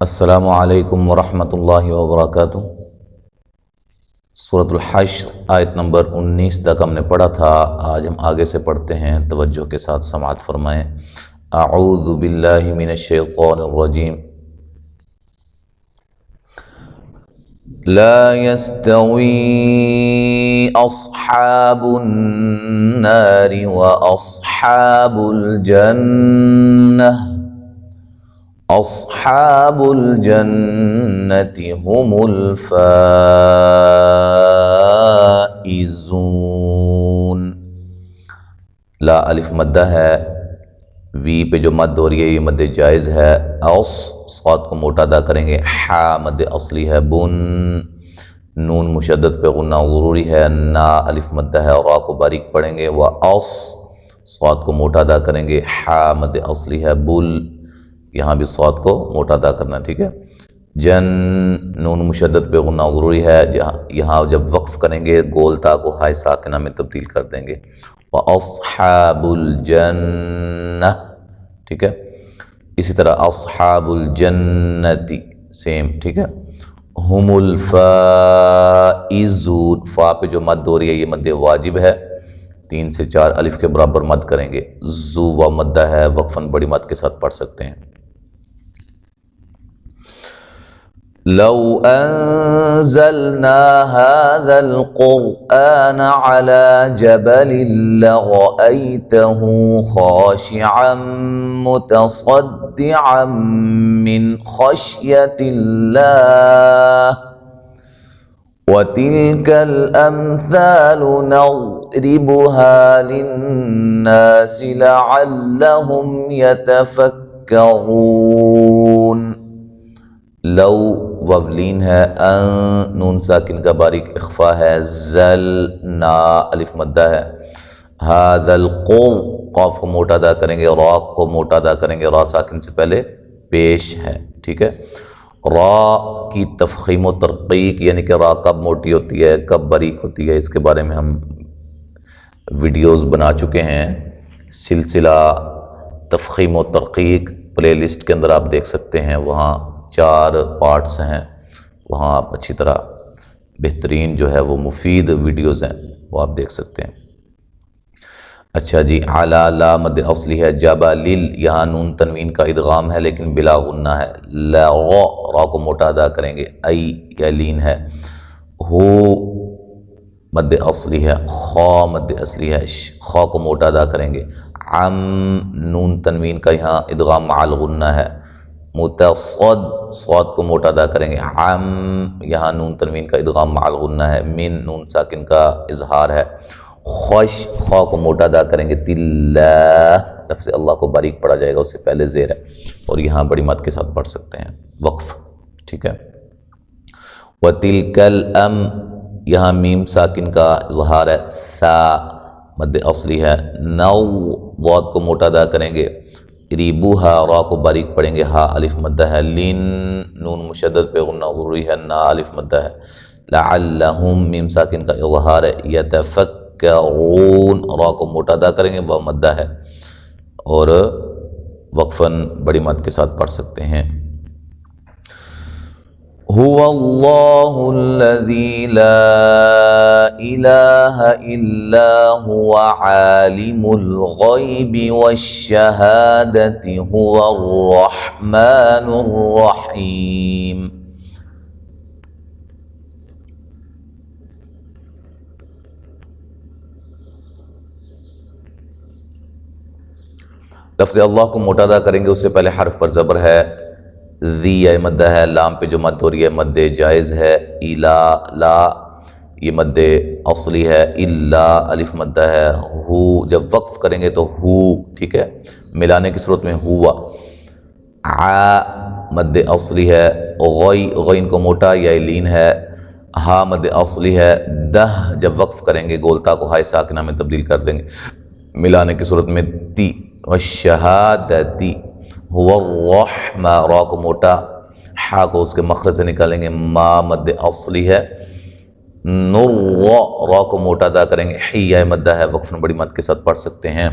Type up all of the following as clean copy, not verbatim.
السلام علیکم ورحمۃ اللہ وبرکاتہ۔ سورۃ الحشر آیت نمبر 19 تک ہم نے پڑھا تھا۔ آج ہم آگے سے پڑھتے ہیں، توجہ کے ساتھ سماعت فرمائیں۔ اعوذ باللہ من الشیطان الرجیم۔ لا يستوی اصحاب النار واصحاب الجنہ اصحاب الجنة هم الفائزون۔ لا الف مدہ ہے، وی پہ جو مد ہو رہی ہے یہ مد جائز ہے۔ اوس صاد کو موٹا ادا کریں گے، حا مد اصلی ہے، بن نون مشدد پہ غنہ ضروری ہے، نا الف مدہ ہے اور را کو باریک پڑھیں گے، و اوس صاد کو موٹا ادا کریں گے، حا مد اصلی ہے، بل یہاں بھی صاد کو موٹا ادا کرنا، ٹھیک ہے۔ جن نون مشدد پہ غنہ ضروری ہے، یہاں جب وقف کریں گے گول تا کو ہائے ساکنہ میں تبدیل کر دیں گے، وَأَصْحَابُ الْجَنَّةِ، ٹھیک ہے۔ اسی طرح اصحاب الجنتی سیم، ٹھیک ہے۔ ہم الفائزون، فا پہ جو مد ہو رہی ہے یہ مد واجب ہے، 3 سے 4 الف کے برابر مد کریں گے، زو و مدہ ہے، وقفاً بڑی مد کے ساتھ پڑھ سکتے ہیں۔ لو انزلنا هذا القرآن على جبل لرأيته خاشعا متصدعا من خشية الله وتلك الأمثال نضربها للناس لعلهم يتفكرون۔ لو وولین ہے، نون ساکن کا باریک اخفا ہے، زل نا الف مدہ ہے، هذا القر قاف کو موٹا ادا کریں گے، را کو موٹا ادا کریں گے، را ساکن سے پہلے پیش ہے، ٹھیک ہے۔ را کی تفخیم و ترقیق یعنی کہ را کب موٹی ہوتی ہے کب باریک ہوتی ہے، اس کے بارے میں ہم ویڈیوز بنا چکے ہیں، سلسلہ تفخیم و ترقیق پلے لسٹ کے اندر آپ دیکھ سکتے ہیں، وہاں 4 پارٹس ہیں، وہاں آپ اچھی طرح بہترین جو ہے وہ مفید ویڈیوز ہیں وہ آپ دیکھ سکتے ہیں۔ اچھا جی، علا لا مد اصلی ہے، جبلیل یہاں نون تنوین کا ادغام ہے لیکن بلا غنہ ہے، لا را کو موٹا ادا کریں گے، ای یا لین ہے، ہو مد اصلی ہے، خا مد اصلی ہے، خا کو موٹا ادا کریں گے، عم نون تنوین کا یہاں ادغام مع الغنہ ہے، متصد صاد کو موٹا ادا کریں گے، عم یہاں نون تنوین کا ادغام مع الغنہ ہے، من نون ساکن کا اظہار ہے، خوش خا کو موٹا ادا کریں گے، تلا لفظ اللہ کو باریک پڑھا جائے گا، اس سے پہلے زیر ہے اور یہاں بڑی مد کے ساتھ پڑھ سکتے ہیں، وقف، ٹھیک ہے۔ وَتِلْكَ الْأَمْ یہاں میم ساکن کا اظہار ہے، ثا مد اصلی ہے، نو ضاد کو موٹا ادا کریں گے، ریبوہا را کو باریک پڑھیں گے، ہا الف مدہ ہے، لین نون مشدد پہ غنہ ضروری ہے، نا الف مدہ ہے، لعلہم میم ساکن کا اظہار ہے، یتفکرون را کو موٹا ادا کریں گے، وہ مدہ ہے اور وقفاً بڑی مد کے ساتھ پڑھ سکتے ہیں۔ هو اللہ الذی لا الہ الا هو عالم الغیب والشہادۃ هو الرحمن الرحیم۔ لفظ اللہ کو موٹا ادا کریں گے، اس سے پہلے حرف پر زبر ہے، ذی مدہ ہے، لام پہ جو مد ہو رہی ہے مد جائز ہے، الا لا یہ مد اصلی ہے، الا الف مدہ ہے، ہو جب وقف کریں گے تو ہو، ٹھیک ہے، ملانے کی صورت میں ہوا، ع مد اصلی ہے، غین کو موٹا یا لین ہے، ہا مد اصلی ہے، دہ جب وقف کریں گے گولتا کو ہائے ساکنہ میں تبدیل کر دیں گے، ملانے کی صورت میں تی، والشہادتی هو الرحمن را کو موٹا، حا کو اس کے مخرج سے نکالیں گے، ما مد اصلی ہے، نور را کو موٹا ادا کریں گے، حیہ مدہ ہے، وقفاً بڑی مد کے ساتھ پڑھ سکتے ہیں۔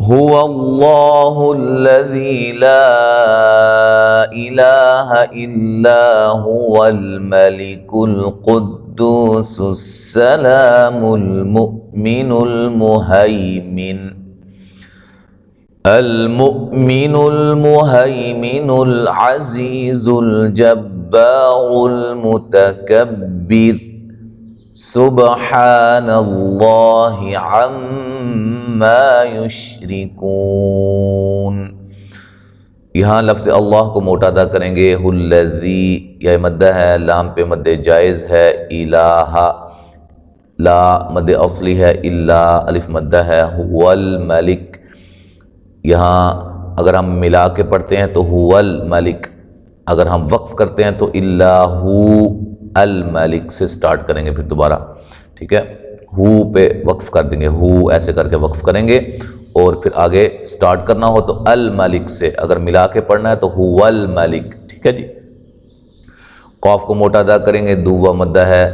هو الله الذي لا إله إلا هو الملك القدوس السلام المؤمن المهيمن العزيز الجبار المتكبر سبحان اللہ عما یشرکون۔ یہاں لفظ اللہ کو موٹا ادا کریں گے، الذی یہ مدہ ہے، لام پہ مد جائز ہے، الہ لا مد اصلی ہے، الا الف مدہ ہے، هو الملک، یہاں اگر ہم ملا کے پڑھتے ہیں تو هو الملک، اگر ہم وقف کرتے ہیں تو اللہ الملک سے سٹارٹ کریں گے، پھر دوبارہ ٹھیک ہے، ہو پہ وقف کر دیں گے، ہو ایسے کر کے وقف کریں گے، اور پھر آگے سٹارٹ کرنا ہو تو الملک سے، اگر ملا کے پڑھنا ہے تو هو الملک، ٹھیک ہے جی۔ قاف کو موٹا ادا کریں گے، دو مدہ ہے،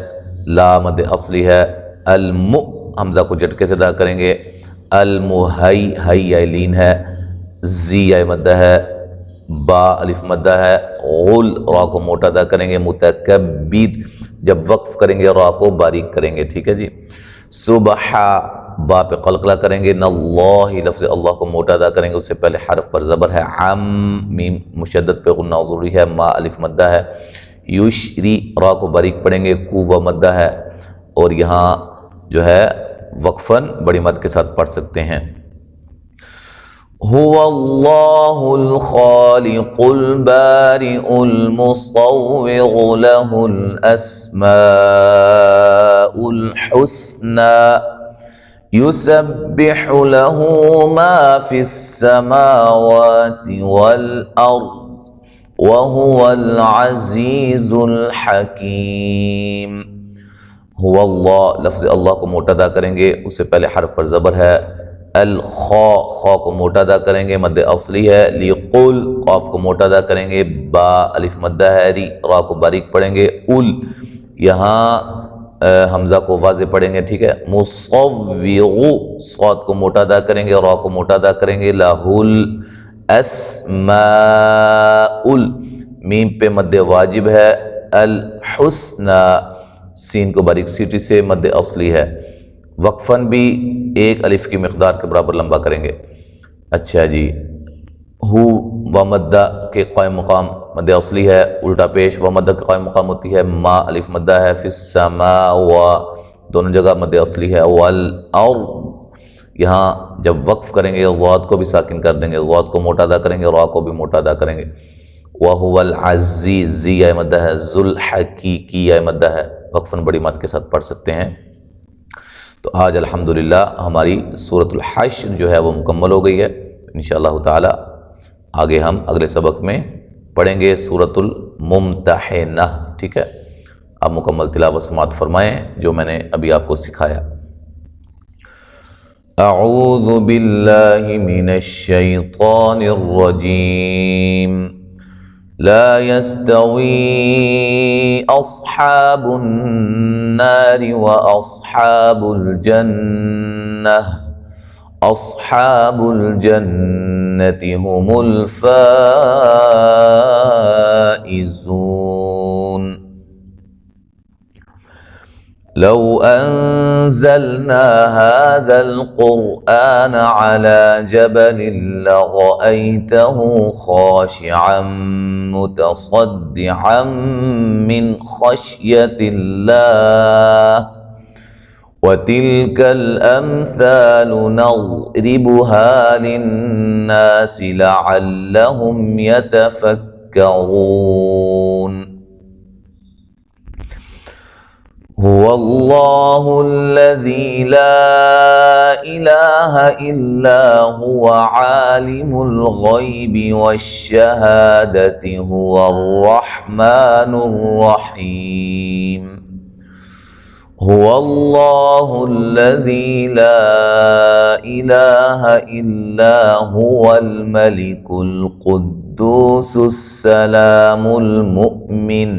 لا مد اصلی ہے، حمزہ کو جھٹکے سے ادا کریں گے، المہی ہے، زی مدہ ہے، با الف مدہ ہے، غل را کو موٹا ادا کریں گے، متکبر جب وقف کریں گے را کو باریک کریں گے، ٹھیک ہے جی۔ سبحا با پہ قلقلہ کریں گے، ناللہ لفظ اللہ کو موٹا ادا کریں گے، اس سے پہلے حرف پر زبر ہے، عم میم مشدد پہ غنہ ضروری ہے، ما الف مدہ ہے، یشری را کو باریک پڑھیں گے، کو و مدہ ہے، اور یہاں جو ہے وقفاً بڑی مد کے ساتھ پڑھ سکتے ہیں۔ هو اللہ الخالق البارئ المصور له الاسماء الحسنى يسبح له ما في السماوات والارض وهو العزيز الحكيم۔ هو اللہ لفظ اللہ کو موٹا ادا کریں گے، اس سے پہلے حرف پر زبر ہے، الخا خا کو موٹا ادا کریں گے، مد اصلی ہے، لیقل قاف کو موٹا ادا کریں گے، با الف مدہ ہے، ری را کو باریک پڑھیں گے، یہاں حمزہ کو واضح پڑھیں گے، ٹھیک ہے، مصور صاد کو موٹا ادا کریں گے، را کو موٹا ادا کریں گے، لہل اسماء میم پہ مد واجب ہے، الحسنى سین کو باریک سیٹی سے مد اصلی ہے، وقفاً بھی ایک الف کی مقدار کے برابر لمبا کریں گے۔ اچھا جی، ہو و مدہ کے قائم مقام مد اصلی ہے، الٹا پیش و مدہ کے قائم مقام ہوتی ہے، ما الف مدہ ہے، فی السماء و دونوں جگہ مد اصلی ہے، والارض یہاں جب وقف کریں گے ضاد کو بھی ساکن کر دیں گے، ضاد کو موٹا ادا کریں گے، را کو بھی موٹا ادا کریں گے، وَهُوَ الْعَزِيزُ زی مدہ ہے، ذوالحقیقی مدہ ہے، وقفاً بڑی مد کے ساتھ پڑھ سکتے ہیں۔ تو آج الحمدللہ ہماری سورۃ الحشر جو ہے وہ مکمل ہو گئی ہے، انشاءاللہ تعالی آگے ہم اگلے سبق میں پڑھیں گے سورۃ الممتحنہ، ٹھیک ہے۔ آپ مکمل تلاوت سماعت فرمائیں جو میں نے ابھی آپ کو سکھایا۔ اعوذ باللہ من الشیطان الرجیم، لا يستوي أصحاب النار وأصحاب الجنة أصحاب الجنة هم الفائزون۔ لو أنزلنا هذا القرآن على جبل لرأيته خاشعا متصدعا من خشية الله وتلك الأمثال نضربها للناس لعلهم يتفكرون۔ هو الله الذي لا إله إلا هو عالم الغيب والشهادة هو الرحمن الرحيم۔ هو الله الذي لا إله إلا هو الملك القدوس السلام المؤمن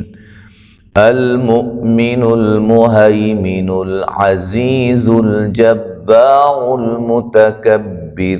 المهيمن العزيز الجبار المتكبر